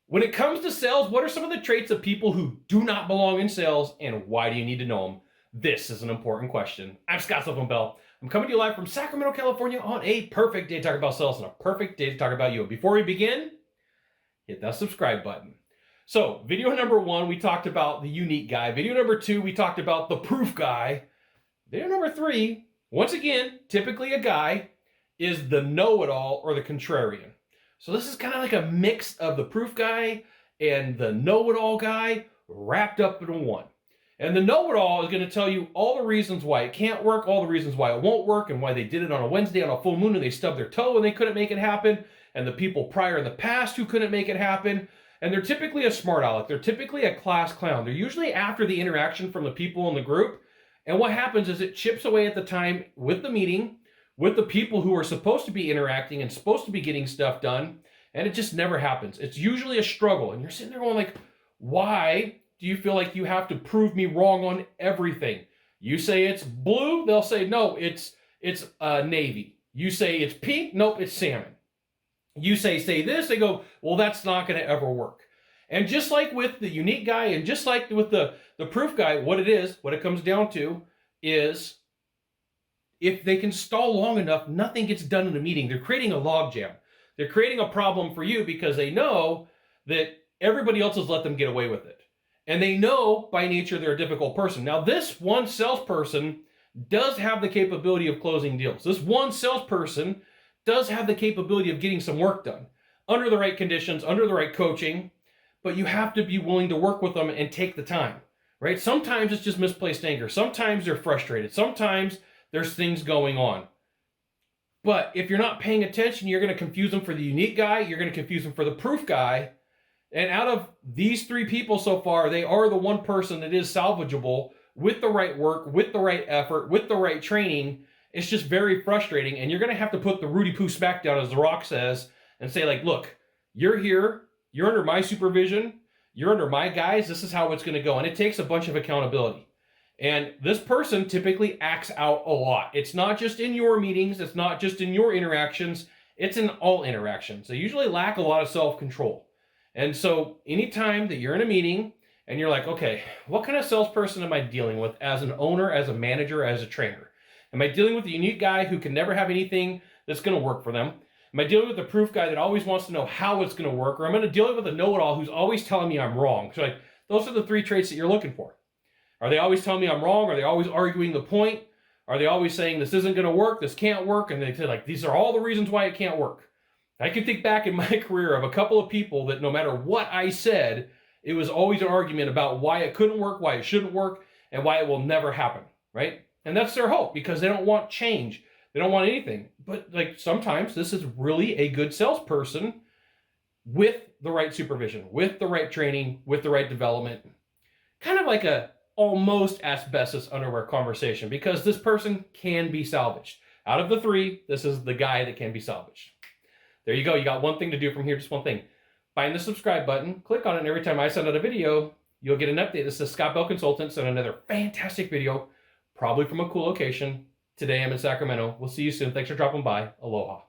When it comes to sales, what are some of the traits of people who do not belong in sales, and why do you need to know them? This is an important question. I'm Sylvan Bell. I'm coming to you live from Sacramento, California on a perfect day to talk about sales and a perfect day to talk about you. And before we begin, hit that subscribe button. So, video number 1, we talked about the unique guy. Video number 2, we talked about the proof guy. Video number 3, once again, typically a guy, is the know-it-all or the contrarian. So this is kind of like a mix of the proof guy and the know-it-all guy wrapped up into one. And the know-it-all is going to tell you all the reasons why it can't work, all the reasons why it won't work, and why they did it on a Wednesday on a full moon and they stubbed their toe and they couldn't make it happen, and the people prior in the past who couldn't make it happen. And they're typically a smart aleck. They're typically a class clown. They're usually after the interaction from the people in the group. And what happens is it chips away at the time with the meeting, with the people who are supposed to be interacting and supposed to be getting stuff done, and it just never happens. It's usually a struggle, and you're sitting there going like, why do you feel like you have to prove me wrong on everything? You say it's blue, they'll say, no, it's navy. You say it's pink, nope, it's salmon. You say this, they go, well, that's not going to ever work. And just like with the unique guy, and just like with the proof guy, what it comes down to is, if they can stall long enough, nothing gets done in a meeting. They're creating a logjam. They're creating a problem for you because they know that everybody else has let them get away with it. And they know by nature they're a difficult person. Now, this one salesperson does have the capability of closing deals. This one salesperson does have the capability of getting some work done under the right conditions, under the right coaching, but you have to be willing to work with them and take the time, right? Sometimes it's just misplaced anger. Sometimes they're frustrated. Sometimes there's things going on. But if you're not paying attention, you're going to confuse them for the unique guy. You're going to confuse them for the proof guy. And out of these 3 people so far, they are the one person that is salvageable with the right work, with the right effort, with the right training. It's just very frustrating. And you're going to have to put the Rudy Poo smack down, as The Rock says, and say like, look, you're here. You're under my supervision. You're under my guys. This is how it's going to go. And it takes a bunch of accountability. And this person typically acts out a lot. It's not just in your meetings. It's not just in your interactions. It's in all interactions. They usually lack a lot of self-control. And so anytime that you're in a meeting and you're like, okay, what kind of salesperson am I dealing with as an owner, as a manager, as a trainer? Am I dealing with a unique guy who can never have anything that's going to work for them? Am I dealing with the proof guy that always wants to know how it's going to work? Or am I going to deal with a know-it-all who's always telling me I'm wrong? So like, those are the 3 traits that you're looking for. Are they always telling me I'm wrong? Are they always arguing the point? Are they always saying this isn't going to work, this can't work? And they say like, these are all the reasons why it can't work. I can think back in my career of a couple of people that no matter what I said, it was always an argument about why it couldn't work, why it shouldn't work, and why it will never happen, right? And that's their hope because they don't want change. They don't want anything. But like sometimes this is really a good salesperson with the right supervision, with the right training, with the right development. Kind of like a almost asbestos underwear conversation because this person can be salvaged. Out of the 3, this is the guy that can be salvaged. There you go. You got one thing to do from here, just one thing. Find the subscribe button, click on it, and every time I send out a video, you'll get an update. This is Scott Bell Consultants and another fantastic video, probably from a cool location. Today I'm in Sacramento. We'll see you soon. Thanks for dropping by. Aloha.